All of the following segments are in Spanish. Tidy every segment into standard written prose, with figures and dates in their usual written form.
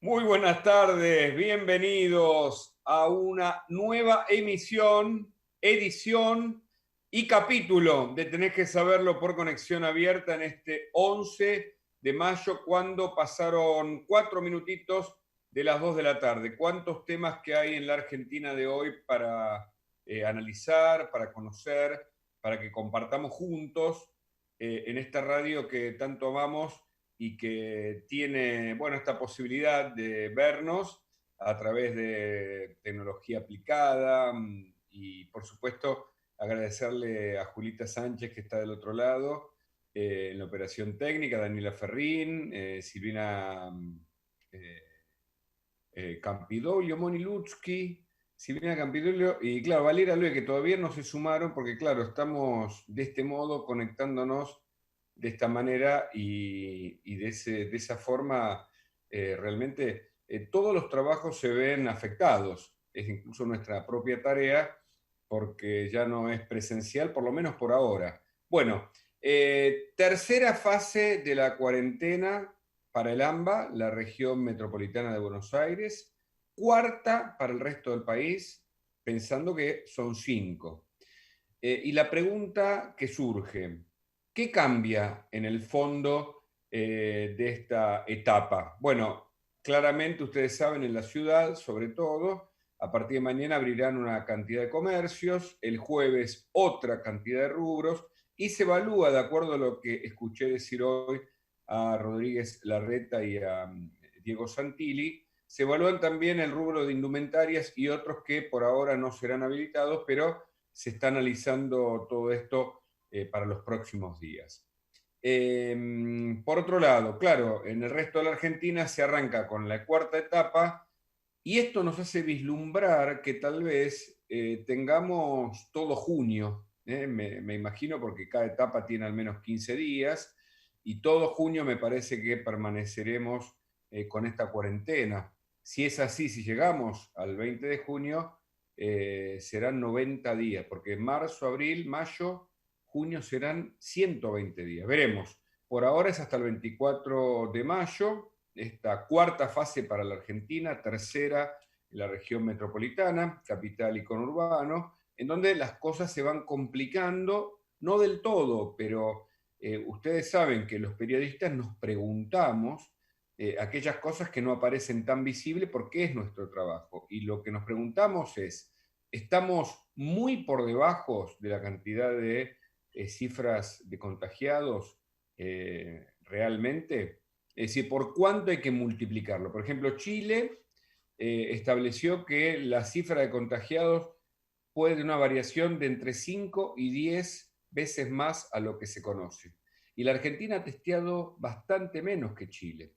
Muy buenas tardes, bienvenidos a una nueva edición y capítulo de Tenés que saberlo por conexión abierta en este 11 de mayo, cuando pasaron 4 minutitos de las 2 de la tarde. ¿Cuántos temas que hay en la Argentina de hoy para analizar, para conocer, para que compartamos juntos en esta radio que tanto amamos y que tiene, bueno, esta posibilidad de vernos a través de tecnología aplicada y, por supuesto, agradecerle a Julita Sánchez, que está del otro lado, en la operación técnica, Daniela Ferrín, Silvina eh, Campidoglio, Moni Lutsky, Silvina Campidoglio y, claro, Valera Lue, que todavía no se sumaron porque, claro, estamos de este modo conectándonos de esta manera y de esa forma realmente todos los trabajos se ven afectados. Es incluso nuestra propia tarea porque ya no es presencial, por lo menos por ahora. Bueno, tercera fase de la cuarentena para el AMBA, la región metropolitana de Buenos Aires. Cuarta para el resto del país, pensando que son 5. Y la pregunta que surge, ¿qué cambia en el fondo de esta etapa? Bueno, claramente ustedes saben, en la ciudad, sobre todo, a partir de mañana abrirán una cantidad de comercios, el jueves otra cantidad de rubros, y se evalúa, de acuerdo a lo que escuché decir hoy a Rodríguez Larreta y a Diego Santilli, se evalúan también el rubro de indumentarias y otros que por ahora no serán habilitados, pero se está analizando todo esto para los próximos días. Por otro lado, claro, en el resto de la Argentina se arranca con la cuarta etapa y esto nos hace vislumbrar que tal vez tengamos todo junio, me imagino, porque cada etapa tiene al menos 15 días y todo junio me parece que permaneceremos con esta cuarentena. Si es así, si llegamos al 20 de junio, serán 90 días, porque marzo, abril, mayo, junio serán 120 días. Veremos. Por ahora es hasta el 24 de mayo, esta cuarta fase para la Argentina, tercera en la región metropolitana, capital y conurbano, en donde las cosas se van complicando, no del todo, pero ustedes saben que los periodistas nos preguntamos aquellas cosas que no aparecen tan visibles porque es nuestro trabajo. Y lo que nos preguntamos es, ¿estamos muy por debajo de la cantidad de cifras de contagiados realmente? Es decir, ¿por cuánto hay que multiplicarlo? Por ejemplo, Chile estableció que la cifra de contagiados puede tener una variación de entre 5 y 10 veces más a lo que se conoce. Y la Argentina ha testeado bastante menos que Chile.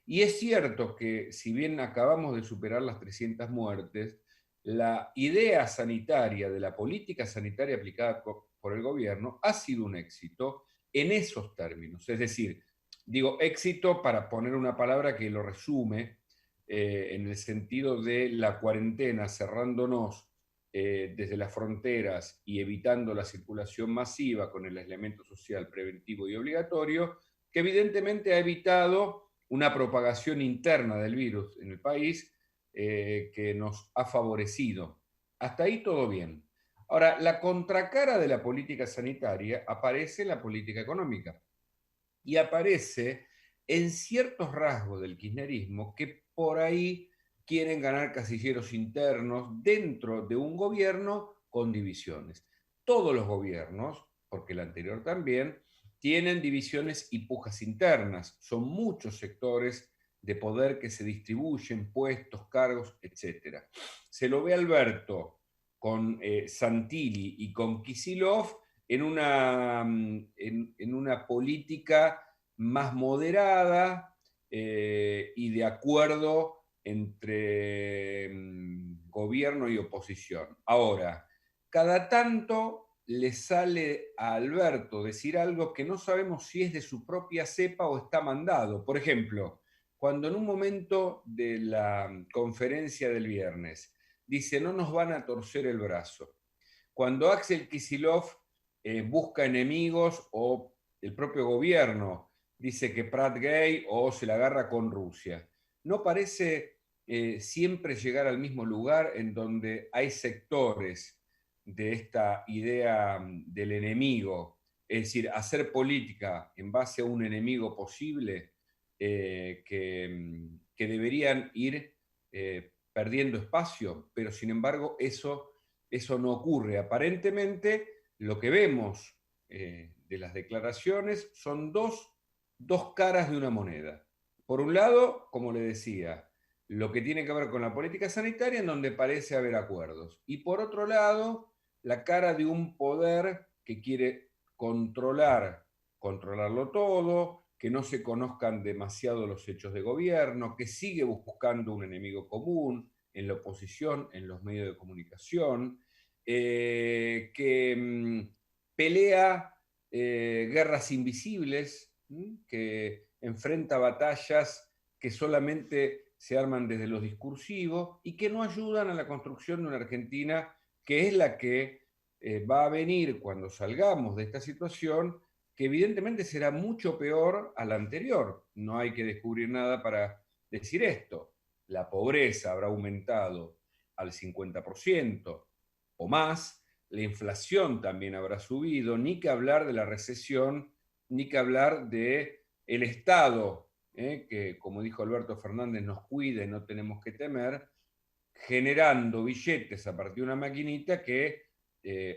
Y es cierto que si bien acabamos de superar las 300 muertes, la idea sanitaria de la política sanitaria aplicada por el gobierno ha sido un éxito en esos términos. Es decir, digo éxito para poner una palabra que lo resume en el sentido de la cuarentena, cerrándonos desde las fronteras y evitando la circulación masiva con el aislamiento social preventivo y obligatorio, que evidentemente ha evitado una propagación interna del virus en el país que nos ha favorecido. Hasta ahí todo bien. Ahora, la contracara de la política sanitaria aparece en la política económica y aparece en ciertos rasgos del kirchnerismo que por ahí quieren ganar casilleros internos dentro de un gobierno con divisiones. Todos los gobiernos, porque el anterior también, tienen divisiones y pujas internas. Son muchos sectores de poder que se distribuyen, puestos, cargos, etc. Se lo ve Alberto con Santilli y con Kicillof en una política más moderada y de acuerdo entre gobierno y oposición. Ahora, cada tanto le sale a Alberto decir algo que no sabemos si es de su propia cepa o está mandado. Por ejemplo, cuando en un momento de la conferencia del viernes dice no nos van a torcer el brazo, cuando Axel Kicillof busca enemigos o el propio gobierno dice que Prat gay o se la agarra con Rusia. no parece siempre llegar al mismo lugar en donde hay sectores de esta idea del enemigo, es decir, hacer política en base a un enemigo posible, que deberían ir perdiendo espacio, pero sin embargo eso no ocurre. Aparentemente lo que vemos de las declaraciones son dos caras de una moneda. Por un lado, como le decía, lo que tiene que ver con la política sanitaria, en donde parece haber acuerdos. Y por otro lado, la cara de un poder que quiere controlarlo todo, que no se conozcan demasiado los hechos de gobierno, que sigue buscando un enemigo común en la oposición, en los medios de comunicación, que pelea guerras invisibles, que enfrenta batallas que solamente se arman desde lo discursivo y que no ayudan a la construcción de una Argentina que es la que va a venir cuando salgamos de esta situación, que evidentemente será mucho peor a la anterior. No hay que descubrir nada para decir esto. La pobreza habrá aumentado al 50% o más, la inflación también habrá subido, ni que hablar de la recesión, ni que hablar de el Estado, que como dijo Alberto Fernández, nos cuida y no tenemos que temer, generando billetes a partir de una maquinita que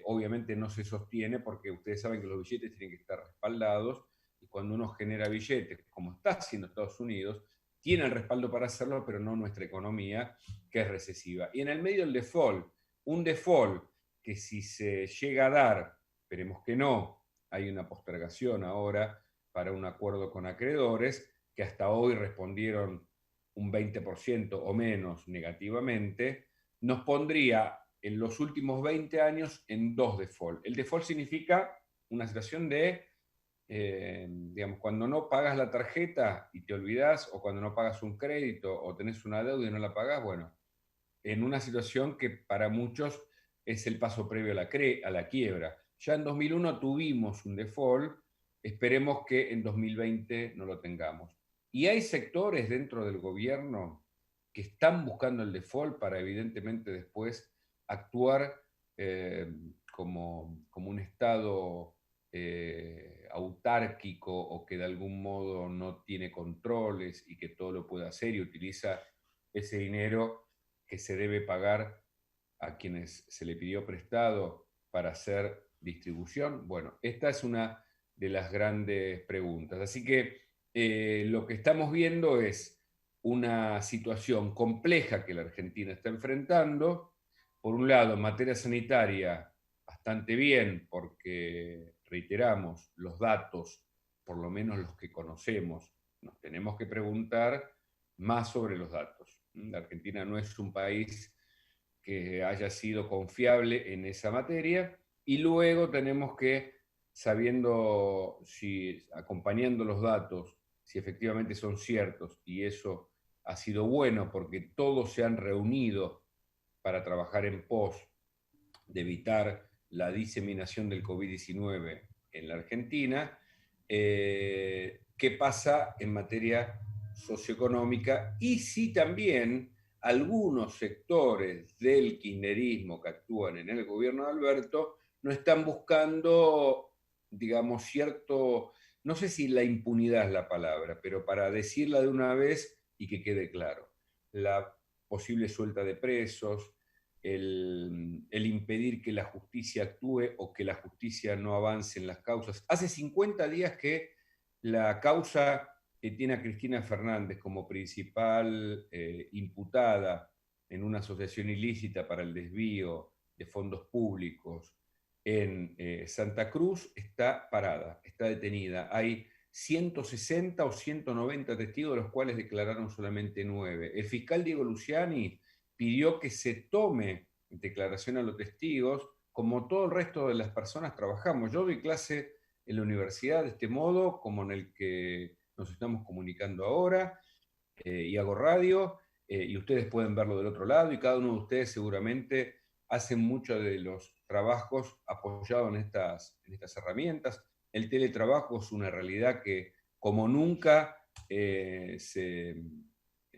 obviamente no se sostiene porque ustedes saben que los billetes tienen que estar respaldados y cuando uno genera billetes, como está haciendo Estados Unidos, tiene el respaldo para hacerlo, pero no nuestra economía, que es recesiva. Y en el medio el default, un default que si se llega a dar, esperemos que no, hay una postergación ahora para un acuerdo con acreedores, que hasta hoy respondieron un 20% o menos negativamente, nos pondría en los últimos 20 años en dos default. El default significa una situación de, digamos, cuando no pagas la tarjeta y te olvidas, o cuando no pagas un crédito o tenés una deuda y no la pagas, bueno, en una situación que para muchos es el paso previo a la quiebra. Ya en 2001 tuvimos un default, esperemos que en 2020 no lo tengamos. Y hay sectores dentro del gobierno que están buscando el default para evidentemente después actuar como un Estado autárquico o que de algún modo no tiene controles y que todo lo puede hacer y utiliza ese dinero que se debe pagar a quienes se le pidió prestado para hacer distribución? Bueno, esta es una de las grandes preguntas. Así que lo que estamos viendo es una situación compleja que la Argentina está enfrentando. Por un lado, en materia sanitaria, bastante bien, porque reiteramos, los datos, por lo menos los que conocemos, nos tenemos que preguntar más sobre los datos. La Argentina no es un país que haya sido confiable en esa materia y luego tenemos que, sabiendo si, acompañando los datos, si efectivamente son ciertos y eso ha sido bueno porque todos se han reunido para trabajar en pos de evitar la diseminación del COVID-19 en la Argentina. ¿Qué pasa en materia socioeconómica? Y si también algunos sectores del kirchnerismo que actúan en el gobierno de Alberto no están buscando, digamos, cierto, no sé si la impunidad es la palabra, pero para decirla de una vez y que quede claro, la posible suelta de presos, el impedir que la justicia actúe o que la justicia no avance en las causas. Hace 50 días que la causa que tiene a Cristina Fernández como principal imputada en una asociación ilícita para el desvío de fondos públicos en Santa Cruz está parada, está detenida. Hay 160 o 190 testigos, de los cuales declararon solamente 9. El fiscal Diego Luciani pidió que se tome declaración a los testigos, como todo el resto de las personas trabajamos. Yo doy clase en la universidad de este modo, como en el que nos estamos comunicando ahora, y hago radio, y ustedes pueden verlo del otro lado, y cada uno de ustedes seguramente hacen muchos de los trabajos apoyados en estas herramientas. El teletrabajo es una realidad que como nunca se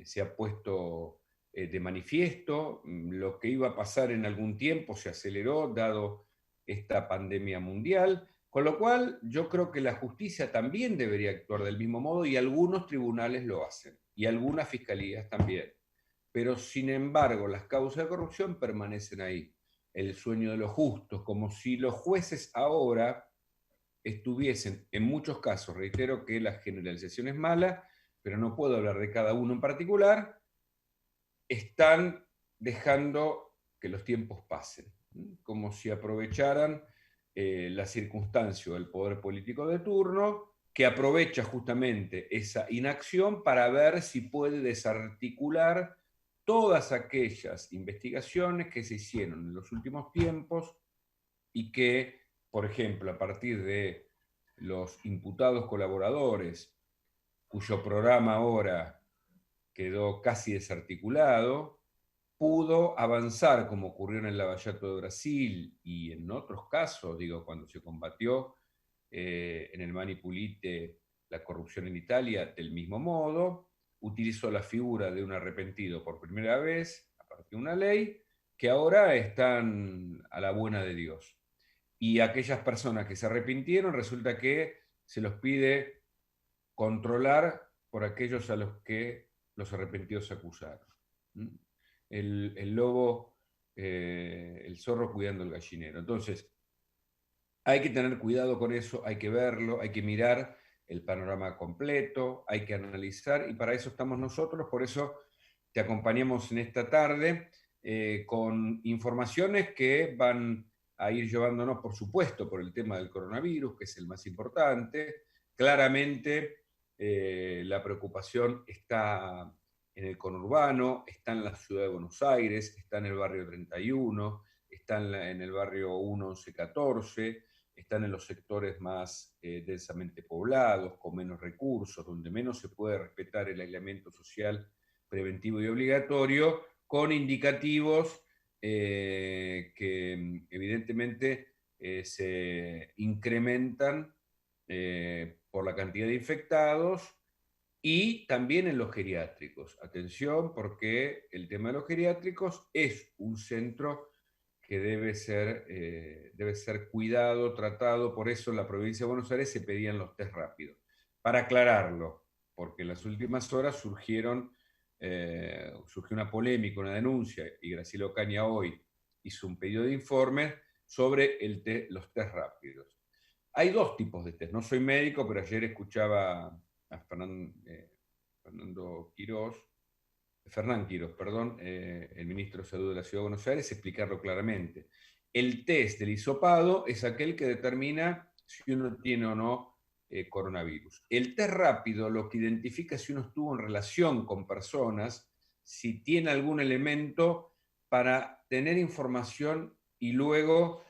se ha puesto de manifiesto. Lo que iba a pasar en algún tiempo se aceleró dado esta pandemia mundial, con lo cual yo creo que la justicia también debería actuar del mismo modo y algunos tribunales lo hacen y algunas fiscalías también. Pero sin embargo las causas de corrupción permanecen ahí, el sueño de los justos, como si los jueces ahora estuviesen, en muchos casos, reitero que la generalización es mala, pero no puedo hablar de cada uno en particular, están dejando que los tiempos pasen, como si aprovecharan la circunstancia o el poder político de turno, que aprovecha justamente esa inacción para ver si puede desarticular todas aquellas investigaciones que se hicieron en los últimos tiempos y que, por ejemplo, a partir de los imputados colaboradores, cuyo programa ahora quedó casi desarticulado, pudo avanzar, como ocurrió en el Lavallato de Brasil y en otros casos, digo, cuando se combatió en el Mani Pulite la corrupción en Italia, del mismo modo, utilizó la figura de un arrepentido por primera vez, a partir de una ley, que ahora están a la buena de Dios. Y aquellas personas que se arrepintieron, resulta que se los pide controlar por aquellos a los que los arrepentidos acusaron. El lobo, el zorro cuidando el gallinero. Entonces, hay que tener cuidado con eso, hay que verlo, hay que mirar el panorama completo, hay que analizar, y para eso estamos nosotros, por eso te acompañamos en esta tarde con informaciones que van a ir llevándonos, por supuesto, por el tema del coronavirus, que es el más importante. Claramente la preocupación está en el conurbano, está en la ciudad de Buenos Aires, está en el barrio 31, está en el barrio 1114, están en los sectores más densamente poblados, con menos recursos, donde menos se puede respetar el aislamiento social preventivo y obligatorio, con indicativos que evidentemente se incrementan por la cantidad de infectados y también en los geriátricos. Atención, porque el tema de los geriátricos es un centro que debe ser cuidado, tratado. Por eso en la provincia de Buenos Aires se pedían los test rápidos. Para aclararlo, porque en las últimas horas surgió una polémica, una denuncia, y Graciela Ocaña hoy hizo un pedido de informe sobre los test rápidos. Hay dos tipos de test. No soy médico, pero ayer escuchaba a Fernando Quirós, Fernán Quirós, perdón, el ministro de Salud de la Ciudad de Buenos Aires, explicarlo claramente. El test del hisopado es aquel que determina si uno tiene o no coronavirus. El test rápido lo que identifica si uno estuvo en relación con personas, si tiene algún elemento para tener información y luego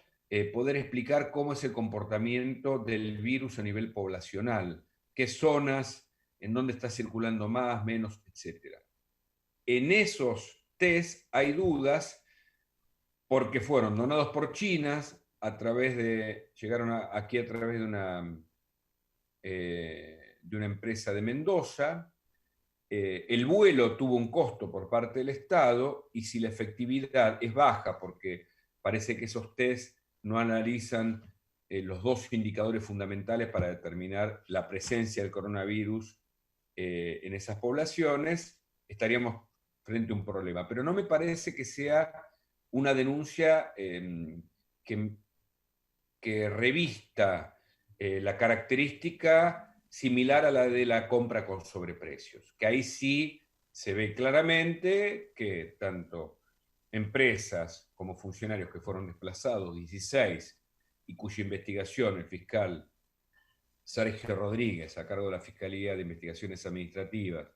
poder explicar cómo es el comportamiento del virus a nivel poblacional, qué zonas, en dónde está circulando más, menos, etcétera. En esos test hay dudas porque fueron donados por chinas llegaron aquí a través de una empresa de Mendoza. El vuelo tuvo un costo por parte del Estado y si la efectividad es baja, porque parece que esos test no analizan los dos indicadores fundamentales para determinar la presencia del coronavirus en esas poblaciones, estaríamos frente a un problema. Pero no me parece que sea una denuncia que revista la característica similar a la de la compra con sobreprecios, que ahí sí se ve claramente que tanto empresas como funcionarios que fueron desplazados, 16, y cuya investigación el fiscal Sergio Rodríguez, a cargo de la Fiscalía de Investigaciones Administrativas,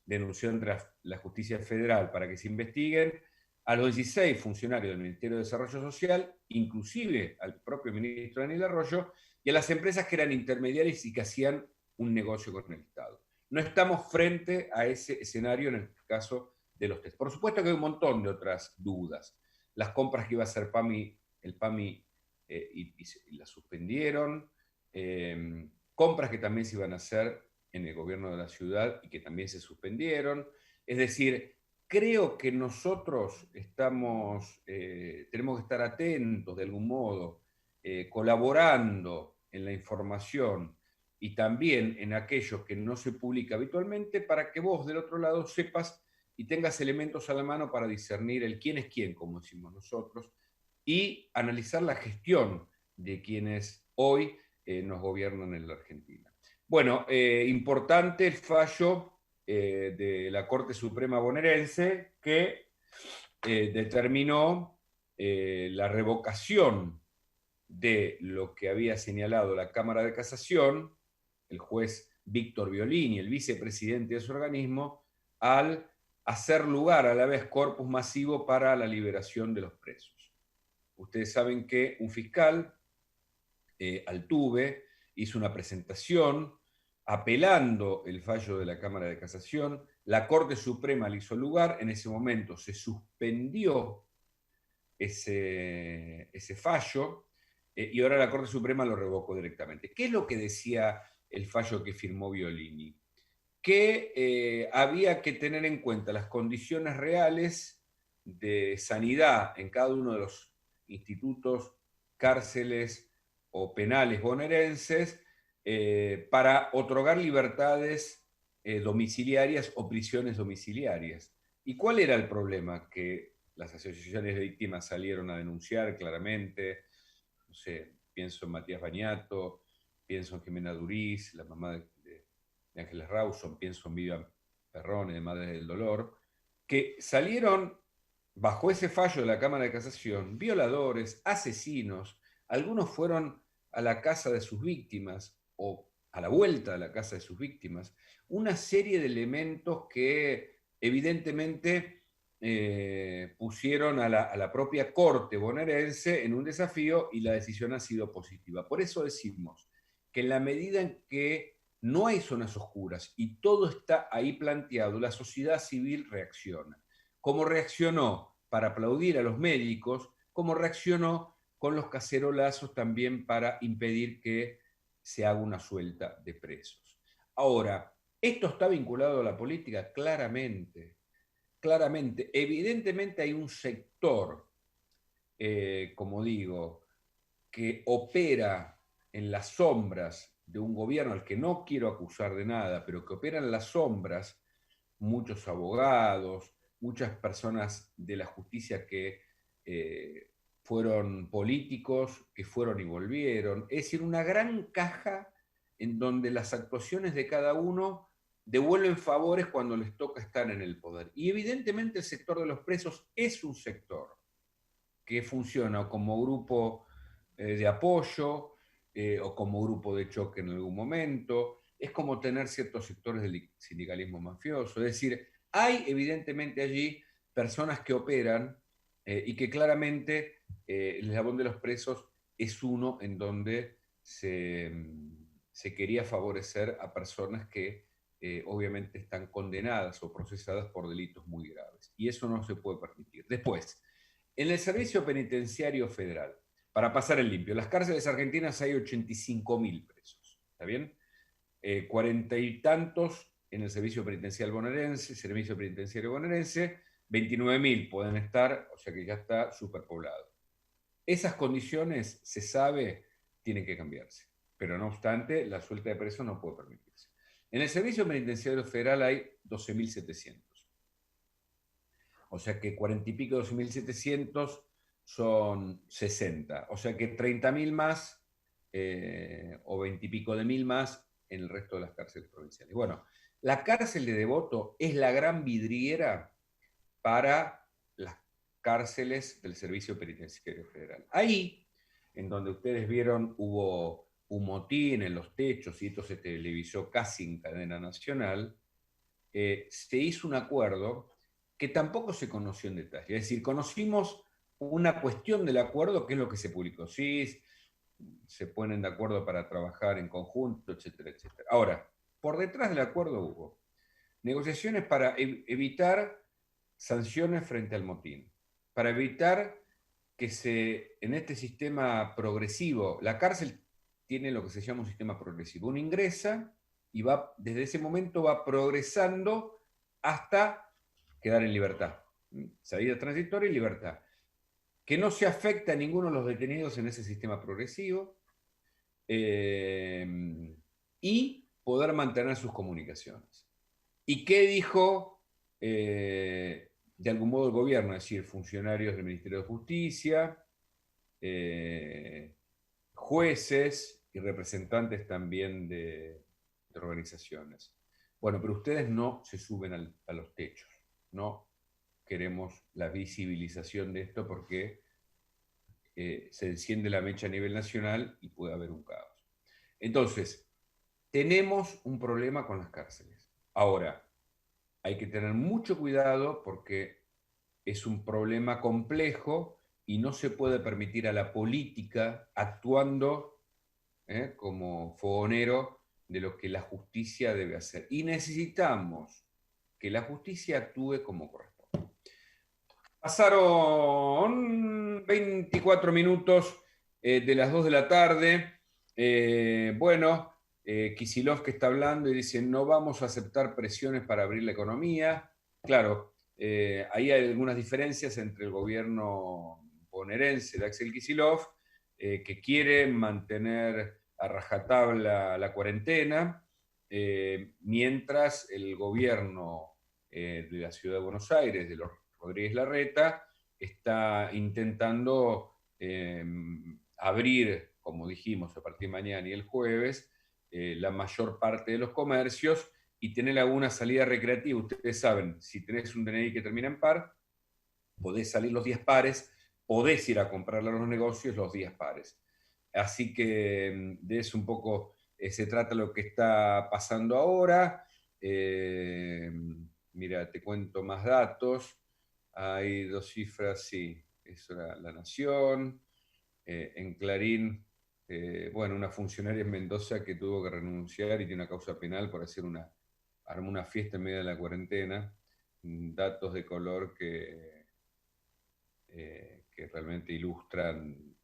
denunció ante la Justicia Federal para que se investiguen a los 16 funcionarios del Ministerio de Desarrollo Social, inclusive al propio ministro Daniel Arroyo, y a las empresas que eran intermediarias y que hacían un negocio con el Estado. No estamos frente a ese escenario en el caso de los test. Por supuesto que hay un montón de otras dudas. Las compras que iba a hacer el PAMI y las suspendieron, compras que también se iban a hacer en el gobierno de la ciudad y que también se suspendieron, Es decir, creo que nosotros tenemos que estar atentos de algún modo, colaborando en la información y también en aquello que no se publica habitualmente, para que vos del otro lado sepas y tengas elementos a la mano para discernir el quién es quién, como decimos nosotros, y analizar la gestión de quienes hoy nos gobiernan en la Argentina. Bueno, importante el fallo de la Corte Suprema bonaerense que determinó la revocación de lo que había señalado la Cámara de Casación, el juez Víctor Violini, el vicepresidente de ese organismo, al hacer lugar a la vez corpus masivo para la liberación de los presos. Ustedes saben que un fiscal, Altuve, hizo una presentación apelando el fallo de la Cámara de Casación, la Corte Suprema le hizo lugar, en ese momento se suspendió ese fallo, y ahora la Corte Suprema lo revocó directamente. ¿Qué es lo que decía el fallo que firmó Violini? Que había que tener en cuenta las condiciones reales de sanidad en cada uno de los institutos, cárceles o penales bonaerenses, para otorgar libertades domiciliarias o prisiones domiciliarias. ¿Y cuál era el problema? Que las asociaciones de víctimas salieron a denunciar claramente. No sé, pienso en Matías Bañato, pienso en Jimena Duriz, la mamá de Ángeles Rawson, pienso en Vivian Perrone, de Madres del Dolor, que salieron bajo ese fallo de la Cámara de Casación, violadores, asesinos, algunos fueron a la casa de sus víctimas o a la vuelta a la casa de sus víctimas, una serie de elementos que evidentemente pusieron a la propia corte bonaerense en un desafío, y la decisión ha sido positiva. Por eso decimos que en la medida en que no hay zonas oscuras y todo está ahí planteado, la sociedad civil reacciona. Como reaccionó para aplaudir a los médicos, como reaccionó con los cacerolazos también para impedir que se haga una suelta de presos. Ahora, ¿esto está vinculado a la política? Claramente, claramente. Evidentemente hay un sector, como digo, que opera en las sombras de un gobierno al que no quiero acusar de nada, pero que opera en las sombras, muchos abogados, muchas personas de la justicia que fueron políticos, que fueron y volvieron. Es decir, una gran caja en donde las actuaciones de cada uno devuelven favores cuando les toca estar en el poder. Y evidentemente el sector de los presos es un sector que funciona como grupo de apoyo o como grupo de choque en algún momento. Es como tener ciertos sectores del sindicalismo mafioso. Es decir, hay evidentemente allí personas que operan y que claramente el eslabón de los presos es uno en donde se quería favorecer a personas que obviamente están condenadas o procesadas por delitos muy graves. Y eso no se puede permitir. Después, en el Servicio Penitenciario Federal, para pasar el limpio, en las cárceles argentinas hay 85.000 presos, ¿está bien? 40 y tantos en el Servicio Penitenciario Bonaerense, 29.000 pueden estar, o sea que ya está superpoblado. Esas condiciones, se sabe, tienen que cambiarse, pero no obstante, la suelta de presos no puede permitirse. En el Servicio Penitenciario Federal hay 12.700. O sea que 40 y pico, 2.700 son 60. O sea que 30.000 más o 20 y pico de mil más en el resto de las cárceles provinciales. Bueno, la cárcel de Devoto es la gran vidriera para las cárceles del Servicio Penitenciario Federal. Ahí, en donde ustedes vieron, hubo un motín en los techos y esto se televisó casi en cadena nacional, se hizo un acuerdo que tampoco se conoció en detalle. Es decir, conocimos una cuestión del acuerdo, que es lo que se publicó. Sí, se ponen de acuerdo para trabajar en conjunto, etcétera, etcétera. Ahora, por detrás del acuerdo hubo negociaciones para evitar sanciones frente al motín, para evitar que en este sistema progresivo, la cárcel tiene lo que se llama un sistema progresivo. Uno ingresa y desde ese momento va progresando hasta quedar en libertad. Salida transitoria y libertad. Que no se afecta a ninguno de los detenidos en ese sistema progresivo, y poder mantener sus comunicaciones. ¿Y qué dijo de algún modo el gobierno? Es decir, funcionarios del Ministerio de Justicia, jueces y representantes también de organizaciones. Bueno, pero ustedes no se suben a los techos. No queremos la visibilización de esto porque se enciende la mecha a nivel nacional y puede haber un caos. Entonces, tenemos un problema con las cárceles. Ahora, hay que tener mucho cuidado porque es un problema complejo y no se puede permitir a la política actuando como fogonero de lo que la justicia debe hacer. Y necesitamos que la justicia actúe como corresponde. Pasaron 24 minutos de las 2 de la tarde. Bueno, Kicillof que está hablando y dice, no vamos a aceptar presiones para abrir la economía. Claro, ahí hay algunas diferencias entre el gobierno bonaerense de Axel Kicillof, que quiere mantener a rajatabla la cuarentena, mientras el gobierno de la ciudad de Buenos Aires, de los Rodríguez Larreta, está intentando abrir, como dijimos, a partir de mañana y el jueves, la mayor parte de los comercios y tener alguna salida recreativa. Ustedes saben, si tenés un DNI que termina en par, podés salir los días pares, podés ir a comprarle a los negocios los días pares. Así que de eso un poco se trata lo que está pasando ahora. Mira, te cuento más datos. Hay 2 cifras, sí, eso era La Nación. En Clarín, bueno, una funcionaria en Mendoza que tuvo que renunciar y tiene una causa penal por armó una fiesta en medio de la cuarentena. Datos de color que realmente ilustran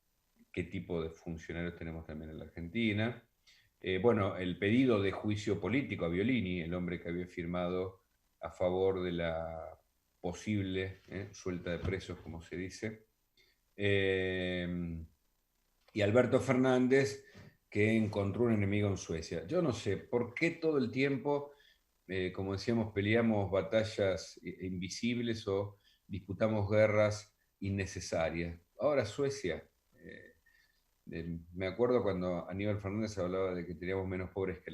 qué tipo de funcionarios tenemos también en la Argentina. Bueno, el pedido de juicio político a Violini, el hombre que había firmado a favor de la posible suelta de presos, como se dice. Y Alberto Fernández, que encontró un enemigo en Suecia. Yo no sé por qué todo el tiempo, como decíamos, peleamos batallas invisibles o disputamos guerras innecesarias. Ahora Suecia, me acuerdo cuando Aníbal Fernández hablaba de que teníamos menos pobres que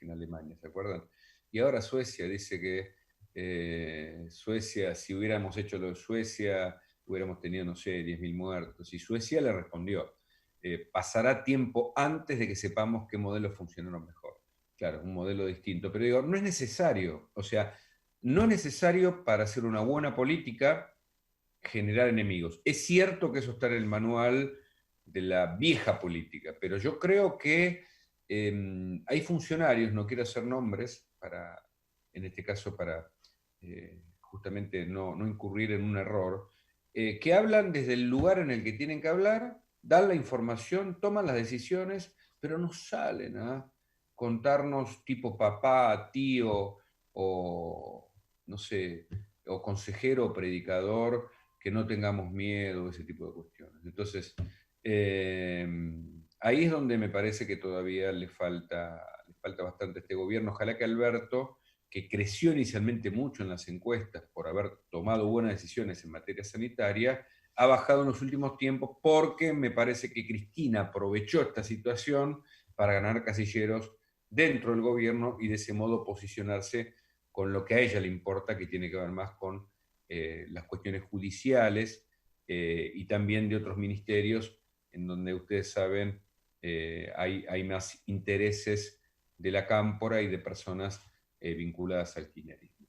en Alemania, ¿se acuerdan? Y ahora Suecia dice que Suecia, si hubiéramos hecho lo de Suecia, hubiéramos tenido, no sé, 10.000 muertos. Y Suecia le respondió, pasará tiempo antes de que sepamos qué modelos funcionaron mejor. Claro, un modelo distinto. Pero digo, no es necesario, o sea, no es necesario para hacer una buena política generar enemigos. Es cierto que eso está en el manual de la vieja política, pero yo creo que hay funcionarios, no quiero hacer nombres, en este caso para justamente no incurrir en un error, que hablan desde el lugar en el que tienen que hablar, dan la información, toman las decisiones, pero no salen a contarnos tipo papá, tío o no sé, o consejero o predicador, que no tengamos miedo, ese tipo de cuestiones. Entonces, ahí es donde me parece que todavía le falta bastante a este gobierno. Ojalá que Alberto, que creció inicialmente mucho en las encuestas por haber tomado buenas decisiones en materia sanitaria, ha bajado en los últimos tiempos porque me parece que Cristina aprovechó esta situación para ganar casilleros dentro del gobierno y de ese modo posicionarse con lo que a ella le importa, que tiene que ver más con las cuestiones judiciales y también de otros ministerios en donde ustedes saben hay más intereses de la cámpora y de personas vinculadas al kirchnerismo.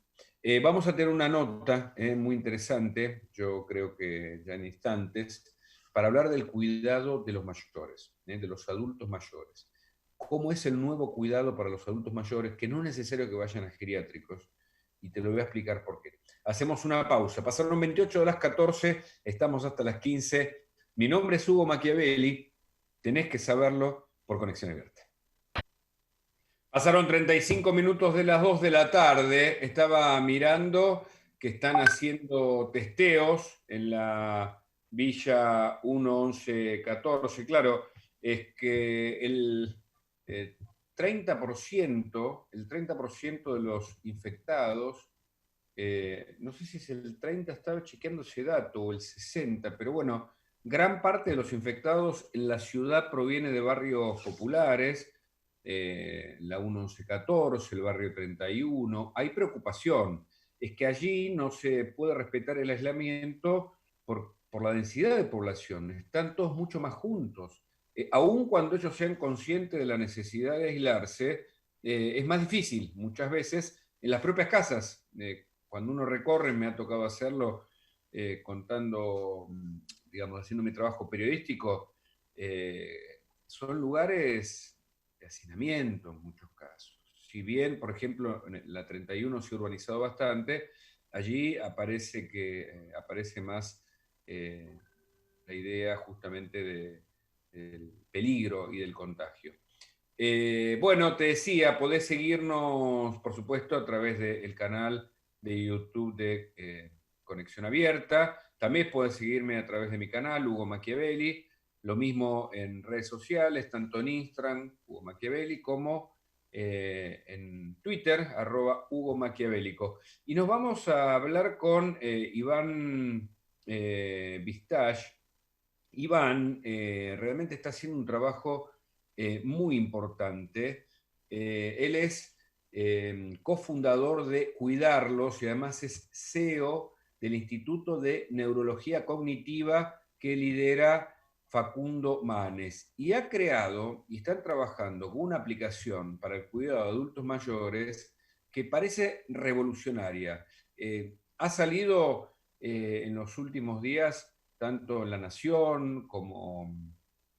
Vamos a tener una nota muy interesante, yo creo que ya en instantes, para hablar del cuidado de los mayores, de los adultos mayores. ¿Cómo es el nuevo cuidado para los adultos mayores? Que no es necesario que vayan a geriátricos, y te lo voy a explicar por qué. Hacemos una pausa. Pasaron 28 de las 14, estamos hasta las 15. Mi nombre es Hugo Machiavelli, tenés que saberlo por Conexión Abierta. Pasaron 35 minutos de las 2 de la tarde, estaba mirando que están haciendo testeos en la Villa 1-11-14. Claro, es que eh, 30%, el 30% de los infectados, no sé si es el 30, estaba chequeando ese dato, o el 60, pero bueno, gran parte de los infectados en la ciudad proviene de barrios populares, la 1-11-14, el barrio 31. Hay preocupación, es que allí no se puede respetar el aislamiento por la densidad de población, están todos mucho más juntos. Aun cuando ellos sean conscientes de la necesidad de aislarse, es más difícil muchas veces en las propias casas. Cuando uno recorre, me ha tocado hacerlo contando, digamos, haciendo mi trabajo periodístico, son lugares de hacinamiento en muchos casos. Si bien, por ejemplo, en la 31 se ha urbanizado bastante, allí aparece más la idea justamente del peligro y del contagio. Bueno, te decía, podés seguirnos, por supuesto, a través del canal de YouTube de Conexión Abierta. También podés seguirme a través de mi canal, Hugo Machiavelli. Lo mismo en redes sociales, tanto en Instagram, Hugo Machiavelli, como en Twitter, @Hugo Machiavélico. Y nos vamos a hablar con Iván Vistach. Iván realmente está haciendo un trabajo muy importante. Él es cofundador de Cuidarlos y además es CEO del Instituto de Neurología Cognitiva que lidera Facundo Manes. Y ha creado y están trabajando con una aplicación para el cuidado de adultos mayores que parece revolucionaria. Ha salido en los últimos días tanto en La Nación como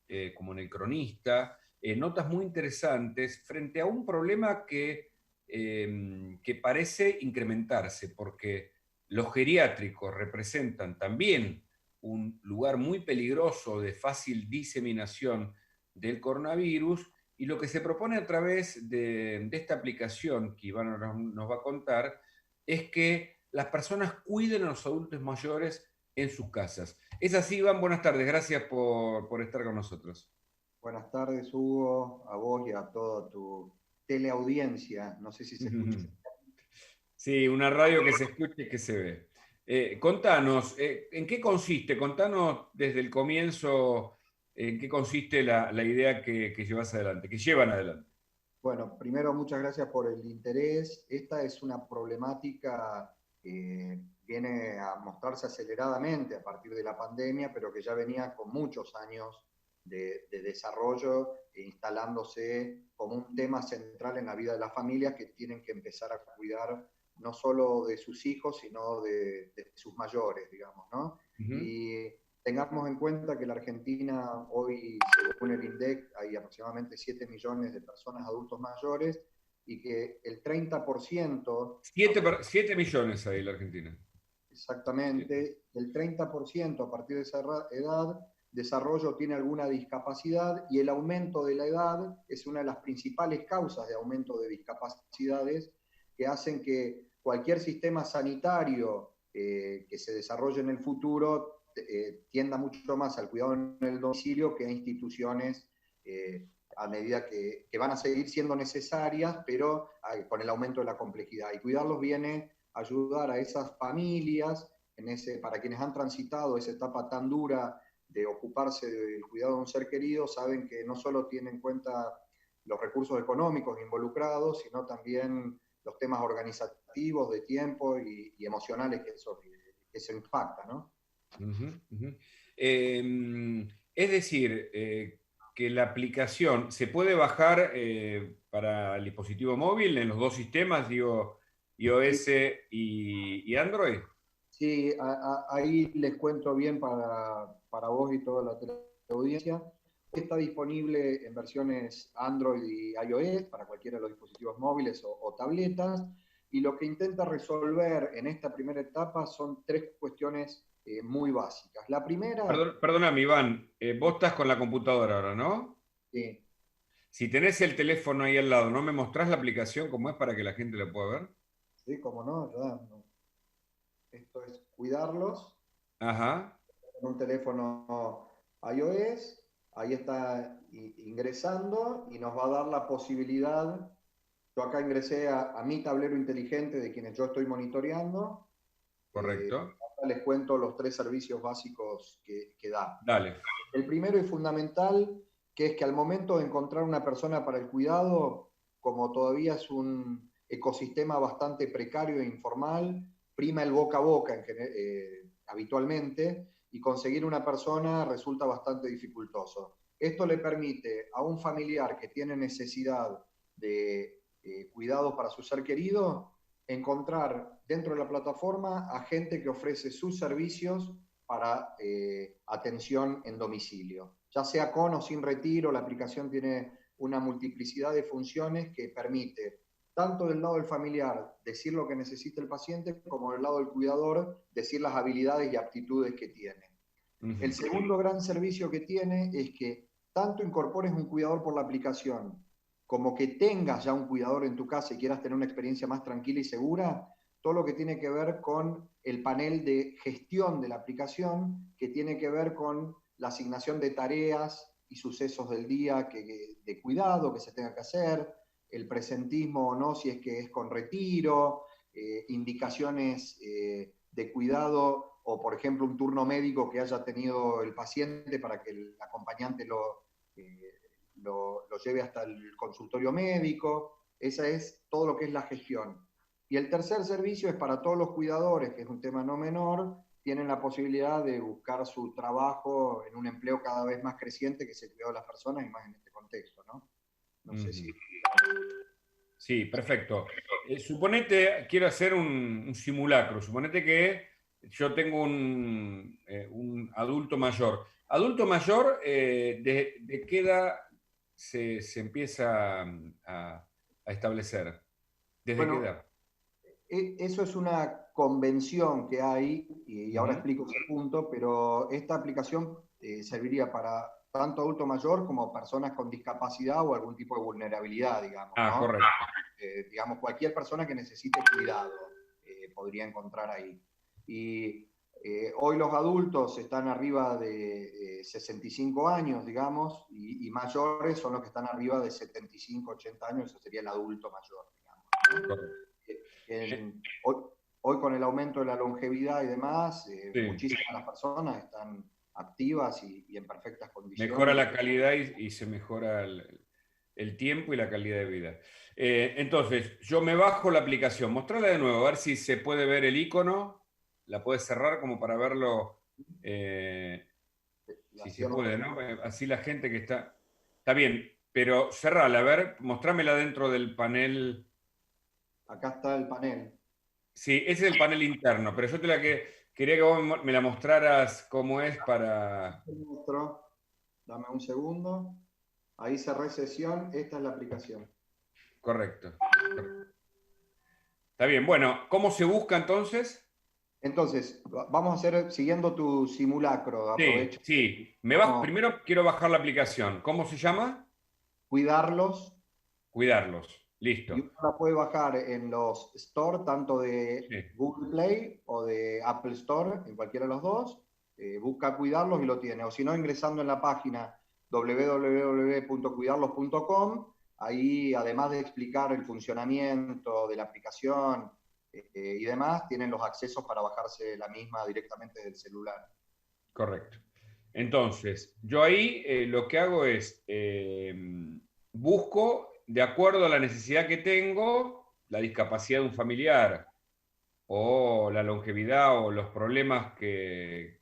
en El Cronista, notas muy interesantes frente a un problema que parece incrementarse, porque los geriátricos representan también un lugar muy peligroso de fácil diseminación del coronavirus, y lo que se propone a través de esta aplicación que Iván nos va a contar es que las personas cuiden a los adultos mayores en sus casas. Es así, Iván, buenas tardes, gracias por estar con nosotros. Buenas tardes, Hugo, a vos y a toda tu teleaudiencia. No sé si se escucha. Sí, una radio que se escuche y que se ve. Contanos, ¿en qué consiste? Contanos desde el comienzo en qué consiste la idea que llevas adelante, que llevan adelante. Bueno, primero muchas gracias por el interés. Esta es una problemática que viene a mostrarse aceleradamente a partir de la pandemia, pero que ya venía con muchos años de desarrollo e instalándose como un tema central en la vida de las familias que tienen que empezar a cuidar no solo de sus hijos, sino de sus mayores, digamos, ¿no? Uh -huh. Y tengamos en cuenta que la Argentina hoy, según el INDEC, hay aproximadamente 7 millones de personas adultos mayores y que el 30%, 7 millones ahí en la Argentina. exactamente, el 30% a partir de esa edad, desarrollo tiene alguna discapacidad y el aumento de la edad es una de las principales causas de aumento de discapacidades que hacen que cualquier sistema sanitario que se desarrolle en el futuro tienda mucho más al cuidado en el domicilio que a instituciones a medida que van a seguir siendo necesarias, pero con el aumento de la complejidad. Y cuidarlos viene a ayudar a esas familias, para quienes han transitado esa etapa tan dura de ocuparse del cuidado de un ser querido, saben que no solo tienen en cuenta los recursos económicos involucrados, sino también los temas organizativos, de tiempo y emocionales que eso impacta, ¿no? Es decir, que la aplicación se puede bajar para el dispositivo móvil en los dos sistemas, digo, iOS Sí, y Android. sí, ahí les cuento bien para vos y toda la audiencia. Está disponible en versiones Android y iOS para cualquiera de los dispositivos móviles o tabletas. Y lo que intenta resolver en esta primera etapa son tres cuestiones muy básicas. La primera, Perdóname, Iván, vos estás con la computadora ahora, ¿no? sí, Si tenés el teléfono ahí al lado, ¿no me mostrás la aplicación como es para que la gente la pueda ver? sí, cómo no, ya, no. Esto es cuidarlos, Ajá, con un teléfono iOS, ahí está ingresando y nos va a dar la posibilidad. Yo acá ingresé a mi tablero inteligente de quienes yo estoy monitoreando. correcto. Ahora les cuento los 3 servicios básicos que da. Dale. El primero y fundamental, que es que al momento de encontrar una persona para el cuidado, como todavía es un ecosistema bastante precario e informal, prima el boca a boca habitualmente, y conseguir una persona resulta bastante dificultoso. Esto le permite a un familiar que tiene necesidad de cuidado para su ser querido encontrar dentro de la plataforma a gente que ofrece sus servicios para atención en domicilio. Ya sea con o sin retiro, la aplicación tiene una multiplicidad de funciones que permite, tanto del lado del familiar, decir lo que necesita el paciente, como del lado del cuidador, decir las habilidades y aptitudes que tiene. El segundo gran servicio que tiene es que tanto incorpores un cuidador por la aplicación, como que tengas ya un cuidador en tu casa y quieras tener una experiencia más tranquila y segura, todo lo que tiene que ver con el panel de gestión de la aplicación, que tiene que ver con la asignación de tareas y sucesos del día de cuidado que se tenga que hacer, el presentismo o no, si es que es con retiro, indicaciones de cuidado o, por ejemplo, un turno médico que haya tenido el paciente para que el acompañante lo lleve hasta el consultorio médico. Esa es todo lo que es la gestión. Y el tercer servicio es para todos los cuidadores, que es un tema no menor, tienen la posibilidad de buscar su trabajo en un empleo cada vez más creciente que es el cuidado de las personas y más en este contexto, ¿no? No sé si... Sí, perfecto. Suponete, quiero hacer un simulacro. Suponete que yo tengo un adulto mayor. Adulto mayor, ¿de qué edad se empieza a establecer? ¿Desde qué Bueno, edad? eso es una convención que hay, y ahora Ujú. explico ese punto, pero esta aplicación serviría para tanto adulto mayor como personas con discapacidad o algún tipo de vulnerabilidad, digamos, Ah, ¿no? correcto. Digamos, cualquier persona que necesite cuidado podría encontrar ahí. Y hoy los adultos están arriba de 65 años, digamos, y mayores son los que están arriba de 75, 80 años, eso sería el adulto mayor, digamos, ¿no? Correcto. Eh, Hoy, hoy, con el aumento de la longevidad y demás, sí. muchísimas de las personas están activas y en perfectas Mejora condiciones. la calidad y se mejora el tiempo y la calidad de vida. Entonces, yo me bajo la aplicación, mostrarla de nuevo, a ver si se puede ver el icono. La puedes cerrar como para verlo, La si se cierro. puede, ¿no? Así la gente que está. Está bien, pero cerrala, a ver, mostrámela dentro del panel. Acá está el panel. Sí, ese es el panel interno, pero yo quería que vos me la mostraras cómo es para. Dame un segundo. Ahí cerré sesión. Esta es la aplicación. Correcto. Está bien, bueno, ¿cómo se busca entonces? Entonces, vamos a hacer, siguiendo tu simulacro, Sí, aprovecho. sí. Vamos Primero quiero bajar la aplicación. ¿Cómo se llama? a cuidarlos. Cuidarlos. Y Listo. uno la puede bajar en los store, tanto de Sí, Google Play o de Apple Store, en cualquiera de los dos. Busca cuidarlos y lo tiene. O si no, ingresando en la página www.cuidarlos.com, ahí además de explicar el funcionamiento de la aplicación y demás, tienen los accesos para bajarse la misma directamente del celular. correcto. Entonces, yo ahí lo que hago es busco, de acuerdo a la necesidad que tengo, la discapacidad de un familiar o la longevidad o los problemas que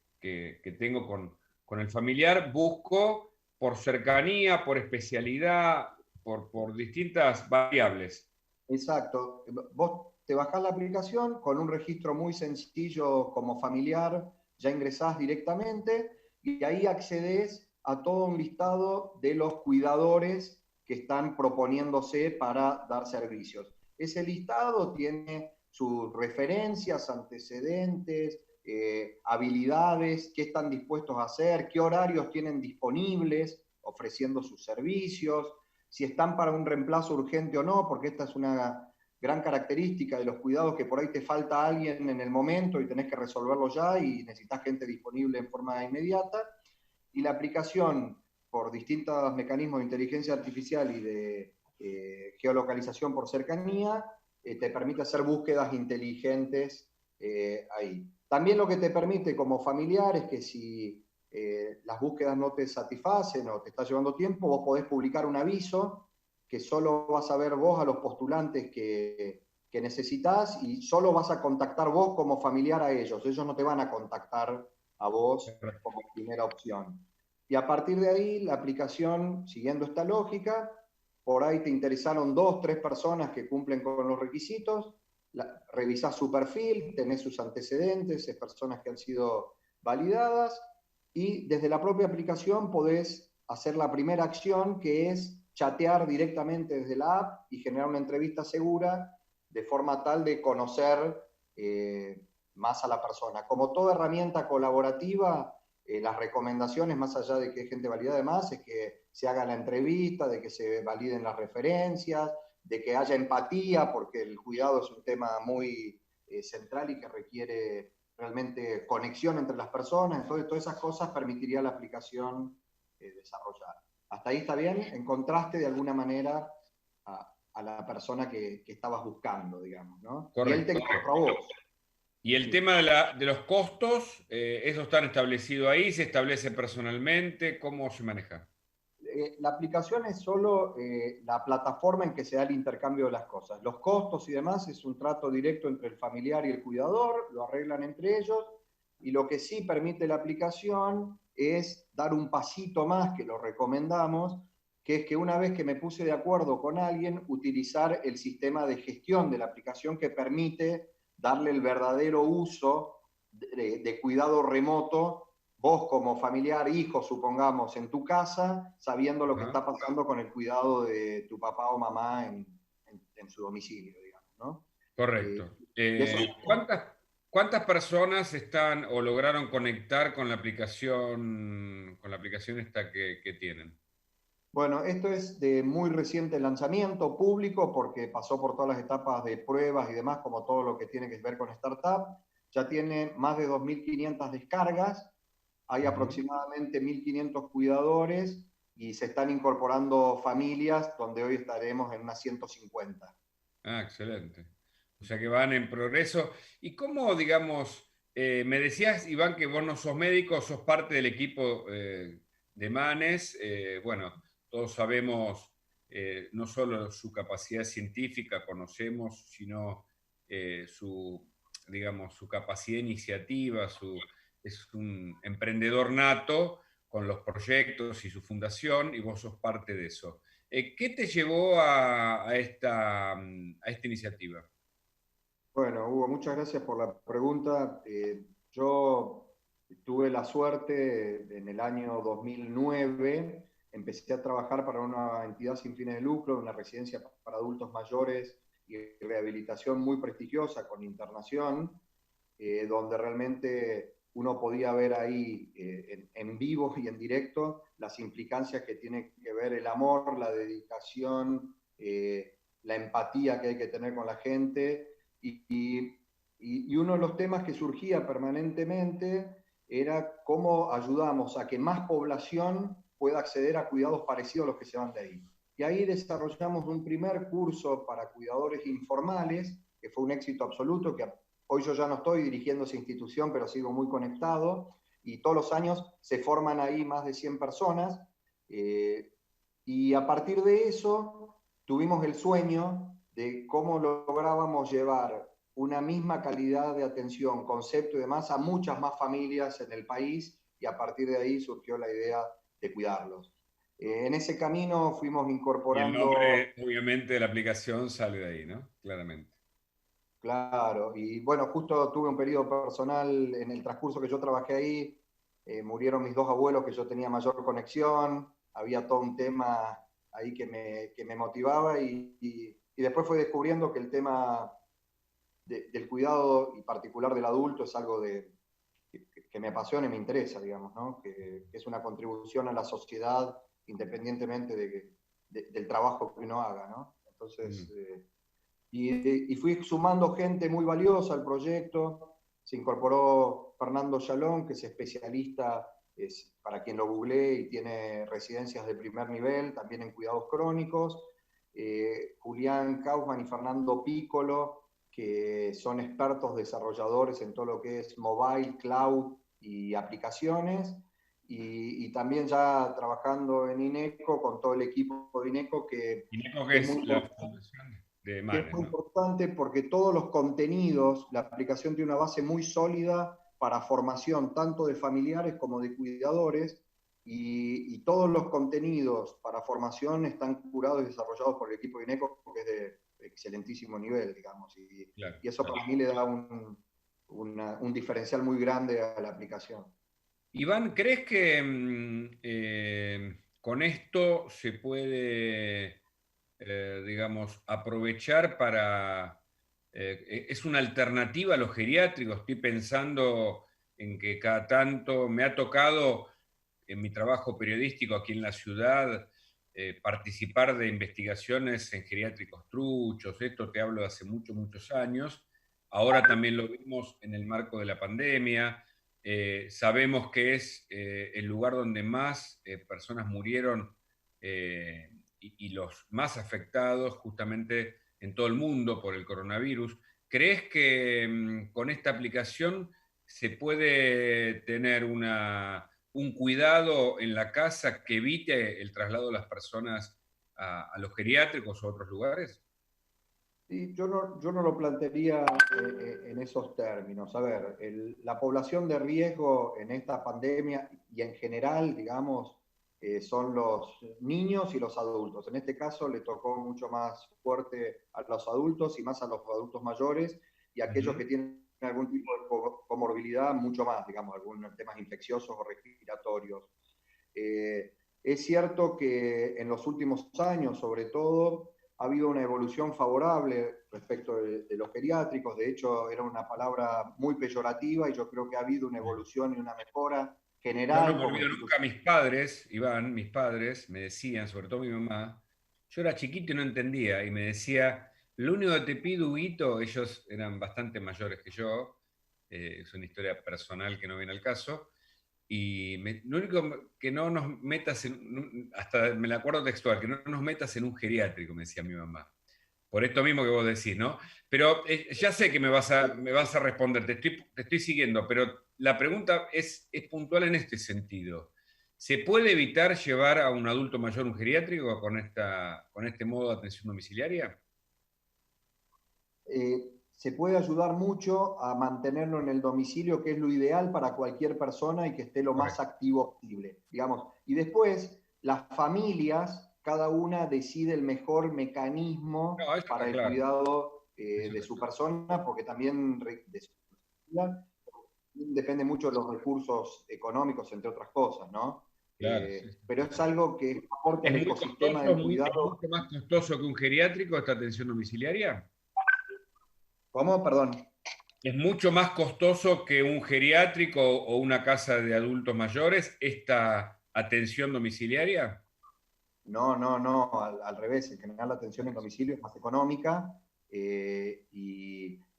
tengo con el familiar, busco por cercanía, por especialidad, por distintas variables. Exacto. Vos te bajás la aplicación con un registro muy sencillo como familiar, ya ingresás directamente y ahí accedes a todo un listado de los cuidadores que están proponiéndose para dar servicios. Ese listado tiene sus referencias, antecedentes, habilidades, qué están dispuestos a hacer, qué horarios tienen disponibles ofreciendo sus servicios, si están para un reemplazo urgente o no, porque esta es una gran característica de los cuidados que por ahí te falta alguien en el momento y tenés que resolverlo ya y necesitas gente disponible en forma inmediata. Y la aplicación por distintos mecanismos de inteligencia artificial y de geolocalización por cercanía, te permite hacer búsquedas inteligentes ahí. También lo que te permite como familiar es que si las búsquedas no te satisfacen o te está llevando tiempo, vos podés publicar un aviso que solo vas a ver vos a los postulantes que necesitas y solo vas a contactar vos como familiar a ellos. Ellos no te van a contactar a vos como primera opción. Y a partir de ahí, la aplicación, siguiendo esta lógica, por ahí te interesaron 2, 3 personas que cumplen con los requisitos, revisás su perfil, tenés sus antecedentes, es personas que han sido validadas, y desde la propia aplicación podés hacer la primera acción, que es chatear directamente desde la app y generar una entrevista segura de forma tal de conocer más a la persona. Como toda herramienta colaborativa, las recomendaciones, más allá de que hay gente validada además, es que se haga la entrevista, de que se validen las referencias, de que haya empatía, porque el cuidado es un tema muy central y que requiere realmente conexión entre las personas. Entonces, todas esas cosas permitiría la aplicación desarrollar. ¿Hasta ahí está bien? ¿Encontraste de alguna manera a la persona que estabas buscando, digamos, ¿no? Correcto. Y él te encontró a vos. Y el Sí. tema de los costos, ¿eso está establecido ahí? ¿Se establece personalmente? ¿Cómo se maneja? La aplicación es solo la plataforma en que se da el intercambio de las cosas. Los costos y demás es un trato directo entre el familiar y el cuidador, lo arreglan entre ellos, y lo que sí permite la aplicación es dar un pasito más, que lo recomendamos, que es que una vez que me puse de acuerdo con alguien, utilizar el sistema de gestión de la aplicación que permite darle el verdadero uso de cuidado remoto, vos como familiar, hijo, supongamos, en tu casa, sabiendo lo que está pasando con el cuidado de tu papá o mamá en su domicilio, digamos, ¿no? Correcto. Y eso, ¿Cuántas personas están o lograron conectar con la aplicación esta que tienen? bueno, esto es de muy reciente lanzamiento público porque pasó por todas las etapas de pruebas y demás, como todo lo que tiene que ver con startup. Ya tiene más de 2.500 descargas, hay aproximadamente 1.500 cuidadores y se están incorporando familias donde hoy estaremos en unas 150. Ah, excelente. O sea que van en progreso. ¿Y cómo, digamos, me decías, Iván, que vos no sos médico, sos parte del equipo de Manes? Bueno, todos sabemos no solo su capacidad científica, conocemos, sino su, digamos, su capacidad de iniciativa, es un emprendedor nato con los proyectos y su fundación, y vos sos parte de eso. ¿Qué te llevó a esta iniciativa? Bueno, Hugo, muchas gracias por la pregunta. Yo tuve la suerte en el año 2009, empecé a trabajar para una entidad sin fines de lucro, una residencia para adultos mayores y rehabilitación muy prestigiosa con internación, donde realmente uno podía ver ahí en vivo y en directo las implicancias que tiene que ver el amor, la dedicación, la empatía que hay que tener con la gente. Y uno de los temas que surgía permanentemente era cómo ayudamos a que más población pueda acceder a cuidados parecidos a los que se van de ahí. Y ahí desarrollamos un primer curso para cuidadores informales, que fue un éxito absoluto, que hoy yo ya no estoy dirigiendo esa institución, pero sigo muy conectado, y todos los años se forman ahí más de 100 personas, y a partir de eso tuvimos el sueño de cómo lográbamos llevar una misma calidad de atención, concepto y demás a muchas más familias en el país, y a partir de ahí surgió la idea de cuidarlos. En ese camino fuimos Y el incorporando. nombre, obviamente, de la aplicación sale de ahí, ¿no? Claramente. Claro, y bueno, justo tuve un periodo personal en el transcurso que yo trabajé ahí, murieron mis dos abuelos que yo tenía mayor conexión, había todo un tema ahí que me motivaba y después fui descubriendo que el tema del cuidado y particular del adulto es algo que me apasiona y me interesa, digamos, ¿no? Que es una contribución a la sociedad independientemente del trabajo que uno haga, ¿no? Entonces, Mm. Y fui sumando gente muy valiosa al proyecto. Se incorporó Fernando Yalón, que es especialista, para quien lo googlee, y tiene residencias de primer nivel, también en cuidados crónicos. Julián Kaufman y Fernando Piccolo, que son expertos desarrolladores en todo lo que es mobile, cloud y aplicaciones. Y también ya trabajando en INECO, con todo el equipo de INECO, INECO, que que es es muy la importante, fundación de que es Manes, muy ¿no? importante porque todos los contenidos, la aplicación tiene una base muy sólida para formación tanto de familiares como de cuidadores, y todos los contenidos para formación están curados y desarrollados por el equipo de INECO, que es de excelentísimo nivel, digamos, Claro, y eso claro. para mí le da un diferencial muy grande a la aplicación. Iván, ¿crees que con esto se puede, digamos, aprovechar para... es una alternativa a los geriátricos? Estoy pensando en que cada tanto me ha tocado en mi trabajo periodístico aquí en la ciudad participar de investigaciones en geriátricos truchos. Esto te hablo de hace muchos, muchos años. Ahora también lo vimos en el marco de la pandemia. Sabemos que es el lugar donde más personas murieron y los más afectados justamente en todo el mundo por el coronavirus. ¿Crees que con esta aplicación se puede tener un cuidado en la casa que evite el traslado de las personas a los geriátricos o a otros lugares? Sí, yo no lo plantearía en esos términos. A ver, la población de riesgo en esta pandemia y en general, digamos, son los niños y los adultos. En este caso le tocó mucho más fuerte a los adultos y más a los adultos mayores, y a aquellos que tienen algún tipo de comorbilidad mucho más, digamos, algunos temas infecciosos o respiratorios. Es cierto que en los últimos años, sobre todo, ha habido una evolución favorable respecto de los geriátricos. De hecho, era una palabra muy peyorativa, y yo creo que ha habido una evolución y una mejora Yo no general me como olvido nunca, institución. mis padres, Iván, mis padres me decían, sobre todo mi mamá, yo era chiquito y no entendía, y me decía, lo único que te pido, Huguito, ellos eran bastante mayores que yo, es una historia personal que no viene al caso, y lo único que no nos metas hasta me la acuerdo textual, que no nos metas en un geriátrico, me decía mi mamá. Por esto mismo que vos decís, ¿no? Pero ya sé que me vas a responder, te estoy siguiendo, pero la pregunta es puntual en este sentido. ¿Se puede evitar llevar a un adulto mayor a un geriátrico con este modo de atención domiciliaria? Se puede ayudar mucho a mantenerlo en el domicilio, que es lo ideal para cualquier persona y que esté lo más Correcto. activo posible, digamos. Y después, las familias, cada una decide el mejor mecanismo No, eso para está el claro. cuidado Eso de está su claro. persona, porque también de su vida depende mucho de los recursos económicos, entre otras cosas, ¿no? Claro, sí, sí, Pero sí, es sí. algo que aporta ¿Es el muy ecosistema costoso, del es cuidado. mucho más costoso que un geriátrico esta atención domiciliaria? ¿Cómo? Perdón. ¿Es mucho más costoso que un geriátrico o una casa de adultos mayores esta atención domiciliaria? No, no, no, al revés. En general la atención en domicilio es más económica,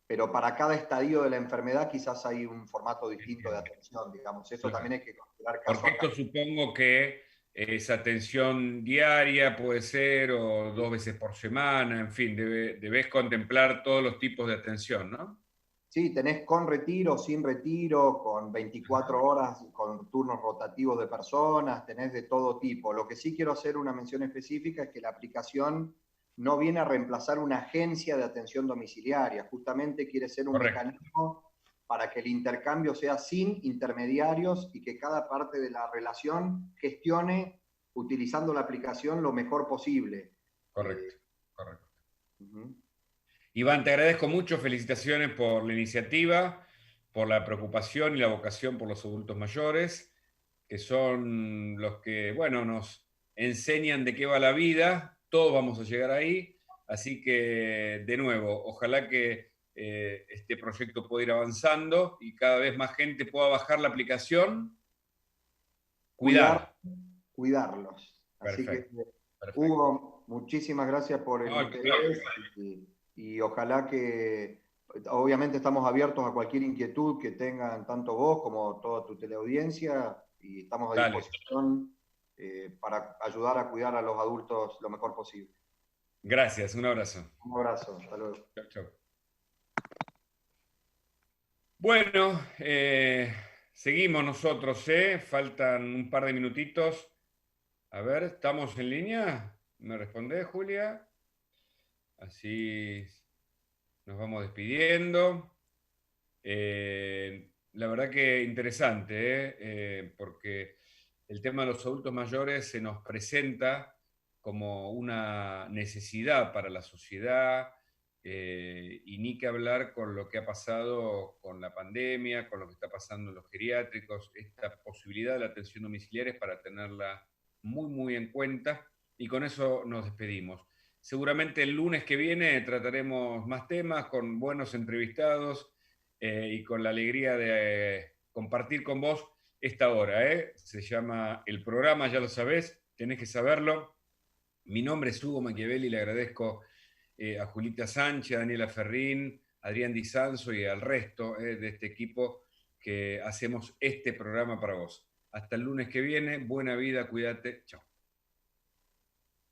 pero para cada estadio de la enfermedad quizás hay un formato distinto de Entiendo. atención, digamos. Eso Claro. también hay que considerar caso Porque a esto caso. supongo que es atención diaria, puede ser, o 2 veces por semana, en fin, debes contemplar todos los tipos de atención, ¿no? Sí, tenés con retiro, sin retiro, con Ajá. 24 horas, con turnos rotativos de personas, tenés de todo tipo. Lo que sí quiero hacer una mención específica es que la aplicación no viene a reemplazar una agencia de atención domiciliaria, justamente quiere ser un Correcto, mecanismo para que el intercambio sea sin intermediarios y que cada parte de la relación gestione utilizando la aplicación lo mejor posible. correcto, correcto. Uh-huh. Iván, te agradezco mucho, felicitaciones por la iniciativa, por la preocupación y la vocación por los adultos mayores, que son los que, bueno, nos enseñan de qué va la vida, todos vamos a llegar ahí, así que, de nuevo, ojalá que este proyecto pueda ir avanzando y cada vez más gente pueda bajar la aplicación, Cuidar, cuidar. cuidarlos. Así que, Perfecto, perfecto. Hugo, muchísimas gracias por el No, al contrario, interés, y y ojalá que, obviamente estamos abiertos a cualquier inquietud que tengan tanto vos como toda tu teleaudiencia y estamos a Dale. disposición para ayudar a cuidar a los adultos lo mejor posible. Gracias, un abrazo. Un abrazo, hasta luego. Chau, chau. Bueno, seguimos nosotros, ¿eh? Faltan un par de minutitos. A ver, ¿estamos en línea? ¿Me responde, Julia? Así nos vamos despidiendo. La verdad que interesante, porque el tema de los adultos mayores se nos presenta como una necesidad para la sociedad, y ni que hablar con lo que ha pasado con la pandemia, con lo que está pasando en los geriátricos, esta posibilidad de la atención domiciliaria es para tenerla muy, muy en cuenta, y con eso nos despedimos. Seguramente el lunes que viene trataremos más temas con buenos entrevistados, y con la alegría de compartir con vos esta hora. Se llama el programa, ya lo sabés, tenés que saberlo. Mi nombre es Hugo Machiavelli, le agradezco a Julita Sánchez, a Daniela Ferrín, a Adrián Di Sanzo y al resto de este equipo que hacemos este programa para vos. Hasta el lunes que viene, buena vida, cuídate, chao.